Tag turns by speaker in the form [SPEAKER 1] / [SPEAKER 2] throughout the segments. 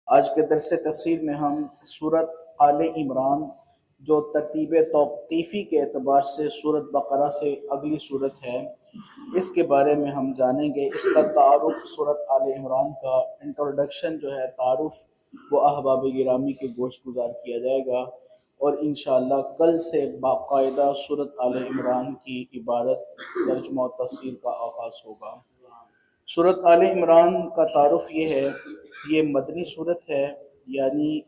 [SPEAKER 1] آج کے درس تفسیر میں ہم سورت آل عمران جو ترتیب توقیفی کے اعتبار سے سورت بقرہ سے اگلی سورت ہے اس کے بارے میں ہم جانیں گے۔ اس کا تعارف سورت آل عمران کا انٹروڈکشن جو ہے تعارف وہ احباب گرامی کے گوش گزار کیا جائے گا، اور انشاءاللہ کل سے باقاعدہ سورت آل عمران کی عبارت ترجمہ و تفسیر کا آغاز ہوگا۔ سورت آل عمران کا تعارف یہ ہے، یہ مدنی سورت ہے، یعنی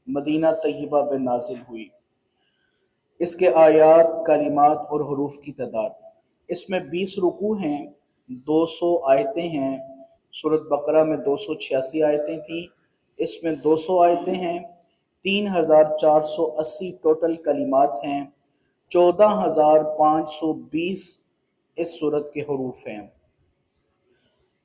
[SPEAKER 1] مدینہ طیبہ میں نازل ہوئی۔ اس کے آیات، کلمات اور حروف کی تعداد، اس میں 20 رکوع ہیں، 200 آیتیں ہیں۔ سورت بقرہ میں 286 آیتیں تھیں، اس میں 200 آیتیں ہیں، 3480 ٹوٹل کلمات ہیں، 14520 اس سورت کے حروف ہیں۔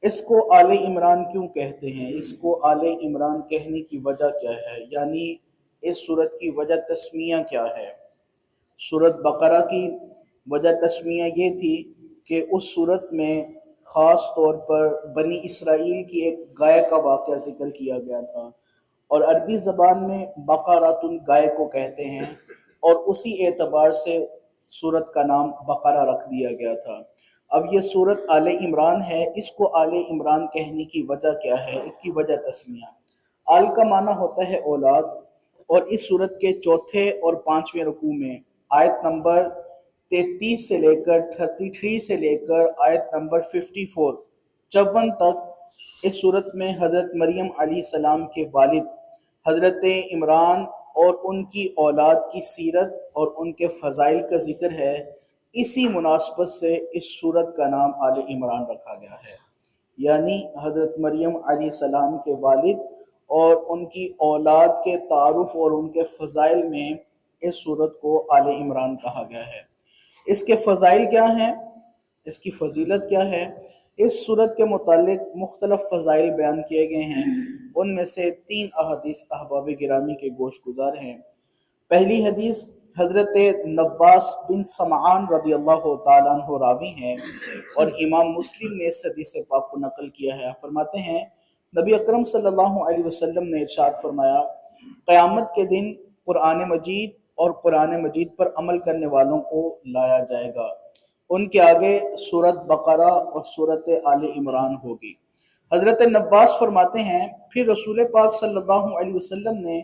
[SPEAKER 1] اس کو آل عمران کیوں کہتے ہیں؟ اس کو آل عمران کہنے کی وجہ کیا ہے؟ یعنی اس سورت کی وجہ تسمیہ کیا ہے؟ سورت بقرہ کی وجہ تسمیہ یہ تھی کہ اس سورت میں خاص طور پر بنی اسرائیل کی ایک گائے کا واقعہ ذکر کیا گیا تھا، اور عربی زبان میں بقرۃ گائے کو کہتے ہیں، اور اسی اعتبار سے سورت کا نام بقرہ رکھ دیا گیا تھا۔ اب یہ سورت آل عمران ہے، اس کو آل عمران کہنے کی وجہ کیا ہے؟ اس کی وجہ تسمیہ۔ آل کا معنی ہوتا ہے اولاد، اور اس سورت کے چوتھے اور پانچویں رکوع میں آیت نمبر 33 سے لے کر 33 سے لے کر آیت نمبر 54 تک اس صورت میں حضرت مریم علیہ السلام کے والد حضرت عمران اور ان کی اولاد کی سیرت اور ان کے فضائل کا ذکر ہے۔ اسی مناسبت سے اس سورت کا نام آل عمران رکھا گیا ہے، یعنی حضرت مریم علیہ السلام کے والد اور ان کی اولاد کے تعارف اور ان کے فضائل میں اس سورت کو آل عمران کہا گیا ہے۔ اس کے فضائل کیا ہیں؟ اس کی فضیلت کیا ہے؟ اس سورت کے متعلق مختلف فضائل بیان کیے گئے ہیں، ان میں سے 3 احادیث احباب گرامی کے گوش گزار ہیں۔ پہلی حدیث حضرت نواس بن سمعان رضی اللہ تعالیٰ عنہ راوی ہیں، اور امام مسلم نے اس حدیث پاک کو نقل کیا ہے۔ فرماتے ہیں نبی اکرم صلی اللہ علیہ وسلم نے ارشاد فرمایا، قیامت کے دن قرآن مجید اور قرآن مجید پر عمل کرنے والوں کو لایا جائے گا، ان کے آگے سورت بقرہ اور سورت آل عمران ہوگی۔ حضرت نواس فرماتے ہیں پھر رسول پاک صلی اللہ علیہ وسلم نے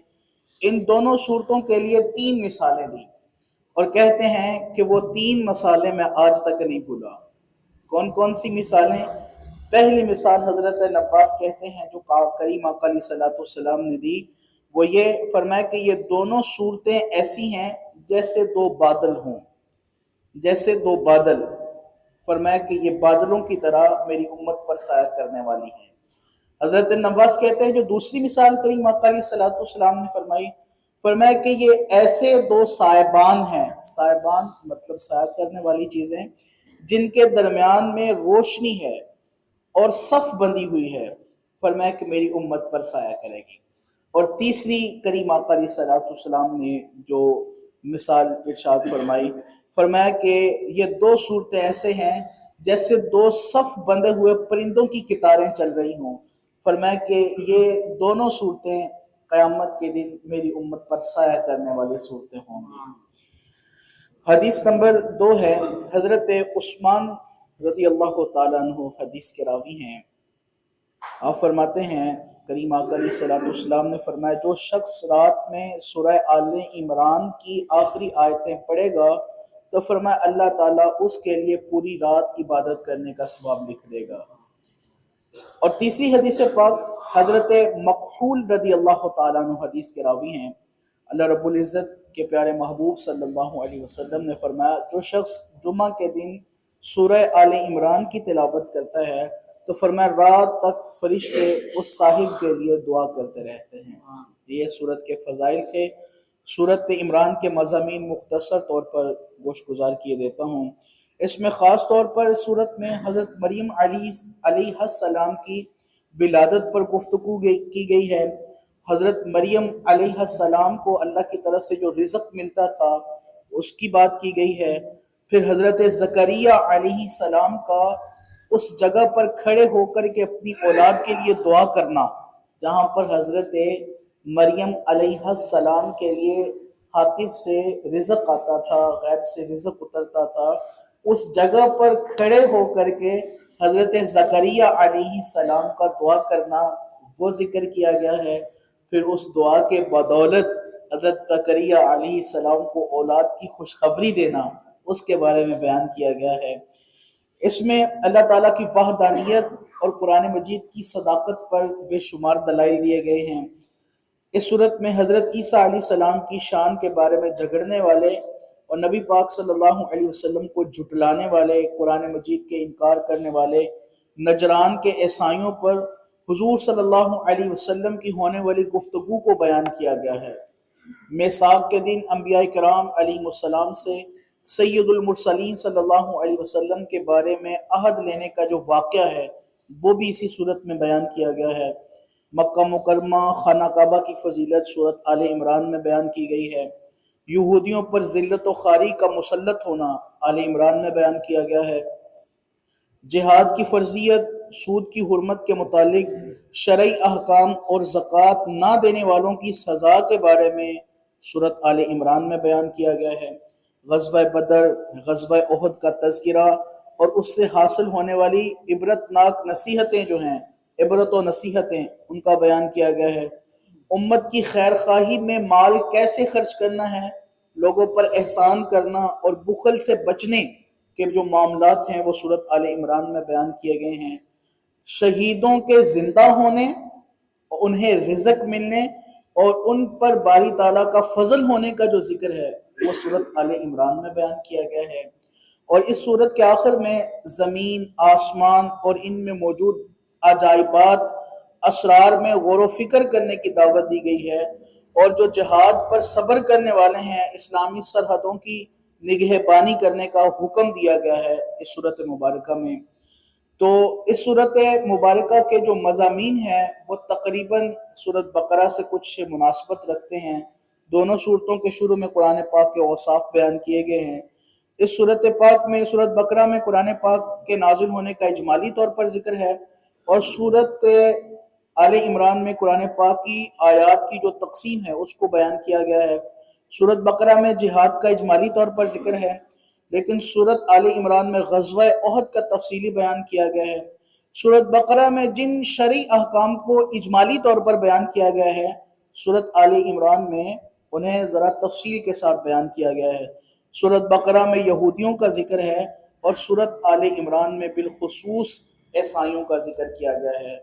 [SPEAKER 1] ان دونوں صورتوں کے لیے 3 مثالیں دیں، اور کہتے ہیں کہ وہ 3 مثالیں میں آج تک نہیں بھولا۔ کون کون سی مثالیں؟ پہلی مثال حضرت نواس کہتے ہیں جو کریم آقا علیہ السلام نے دی، وہ یہ فرمایا کہ یہ دونوں صورتیں ایسی ہیں جیسے 2 بادل ہوں، جیسے 2 بادل۔ فرمایا کہ یہ بادلوں کی طرح میری امت پر سایہ کرنے والی ہیں۔ حضرت نواس کہتے ہیں جو دوسری مثال کریم آقا علیہ السلام نے فرمایا کہ یہ ایسے 2 سائبان ہیں، سائبان مطلب سایہ کرنے والی چیزیں، جن کے درمیان میں روشنی ہے اور صف بندی ہوئی ہے، فرمایا کہ میری امت پر سایہ کرے گی۔ اور تیسری کریم آقا علیہ السلام نے جو مثال ارشاد فرمایا کہ یہ 2 صورتیں ایسے ہیں جیسے 2 صف بندے ہوئے پرندوں کی قطاریں چل رہی ہوں، فرمایا کہ یہ دونوں صورتیں قیامت کے دن میری امت پر سایہ کرنے والی صورتیں ہوں گی۔ حدیث نمبر 2 ہے، حضرت عثمان رضی اللہ تعالیٰ عنہ حدیث کے راوی ہیں۔ آپ فرماتے ہیں کریم آقا علیہ السلام نے فرمایا جو شخص رات میں سورہ آل عمران کی آخری آیتیں پڑھے گا تو فرمایا اللہ تعالیٰ اس کے لیے پوری رات عبادت کرنے کا ثواب لکھ دے گا۔ اور تیسری حدیث پاک حضرت مقحول رضی اللہ تعالیٰ عنہ حدیث کے راوی ہیں۔ اللہ رب العزت کے پیارے محبوب صلی اللہ علیہ وسلم نے فرمایا جو شخص جمعہ کے دن سورہ آل عمران کی تلاوت کرتا ہے تو فرمایا رات تک فرشتے اس صاحب کے لیے دعا کرتے رہتے ہیں۔ یہ سورت کے فضائل تھے۔ سورت عمران کے مضامین مختصر طور پر گوش گزار کیے دیتا ہوں۔ اس میں خاص طور پر سورت میں حضرت مریم علیہ السلام کی ولادت پر گفتگو کی گئی ہے۔ حضرت مریم علیہ السلام کو اللہ کی طرف سے جو رزق ملتا تھا اس کی بات کی گئی ہے۔ پھر حضرت زکریا علیہ السلام کا اس جگہ پر کھڑے ہو کر کے اپنی اولاد کے لیے دعا کرنا، جہاں پر حضرت مریم علیہ السلام کے لیے ہاتف سے رزق آتا تھا، غیب سے رزق اترتا تھا، اس جگہ پر کھڑے ہو کر کے حضرت زکریہ علیہ السلام کا دعا کرنا وہ ذکر کیا گیا ہے۔ پھر اس دعا کے بدولت حضرت زکریہ علیہ السلام کو اولاد کی خوشخبری دینا، اس کے بارے میں بیان کیا گیا ہے۔ اس میں اللہ تعالیٰ کی وحدانیت اور قرآن مجید کی صداقت پر بے شمار دلائل دیے گئے ہیں۔ اس صورت میں حضرت عیسیٰ علیہ السلام کی شان کے بارے میں جھگڑنے والے اور نبی پاک صلی اللہ علیہ وسلم کو جھٹلانے والے، قرآن مجید کے انکار کرنے والے نجران کے عیسائیوں پر حضور صلی اللہ علیہ وسلم کی ہونے والی گفتگو کو بیان کیا گیا ہے۔ میثاق کے دن انبیاء کرام علیہ السلام سے سید المرسلین صلی اللہ علیہ وسلم کے بارے میں عہد لینے کا جو واقعہ ہے وہ بھی اسی صورت میں بیان کیا گیا ہے۔ مکہ مکرمہ خانہ کعبہ کی فضیلت صورت آل عمران میں بیان کی گئی ہے۔ یہودیوں پر ذلت و خواری کا مسلط ہونا آل عمران میں بیان کیا گیا ہے۔ جہاد کی فرضیت، سود کی حرمت کے متعلق شرعی احکام اور زکوٰۃ نہ دینے والوں کی سزا کے بارے میں سورۃ آل عمران میں بیان کیا گیا ہے۔ غزوہ بدر، غزوہ احد کا تذکرہ اور اس سے حاصل ہونے والی عبرتناک نصیحتیں جو ہیں، عبرت و نصیحتیں، ان کا بیان کیا گیا ہے۔ امت کی خیر خواہی میں مال کیسے خرچ کرنا ہے، لوگوں پر احسان کرنا اور بخل سے بچنے کے جو معاملات ہیں وہ سورۃ آل عمران میں بیان کیے گئے ہیں۔ شہیدوں کے زندہ ہونے، انہیں رزق ملنے اور ان پر باری تعالیٰ کا فضل ہونے کا جو ذکر ہے وہ سورۃ آل عمران میں بیان کیا گیا ہے۔ اور اس سورت کے آخر میں زمین، آسمان اور ان میں موجود عجائبات، اسرار میں غور و فکر کرنے کی دعوت دی گئی ہے، اور جو جہاد پر صبر کرنے والے ہیں اسلامی سرحدوں کی نگہبانی کرنے کا حکم دیا گیا ہے اس سورت مبارکہ میں۔ تو اس صورت مبارکہ کے جو مضامین ہیں وہ تقریباً سورت بقرہ سے کچھ مناسبت رکھتے ہیں۔ دونوں صورتوں کے شروع میں قرآن پاک کے اوصاف بیان کیے گئے ہیں۔ اس صورت پاک میں، سورت بقرہ میں قرآن پاک کے نازل ہونے کا اجمالی طور پر ذکر ہے، اور سورت آل عمران میں قرآن پاک کی آیات کی جو تقسیم ہے اس کو بیان کیا گیا ہے۔ سورت بقرہ میں جہاد کا اجمالی طور پر ذکر ہے، لیکن سورت آل عمران میں غزوہ احد کا تفصیلی بیان کیا گیا ہے۔ سورت بقرہ میں جن شرعی احکام کو اجمالی طور پر بیان کیا گیا ہے، سورت آل عمران میں انہیں ذرا تفصیل کے ساتھ بیان کیا گیا ہے۔ سورت بقرہ میں یہودیوں کا ذکر ہے اور سورت آل عمران میں بالخصوص عیسائیوں کا ذکر کیا گیا ہے۔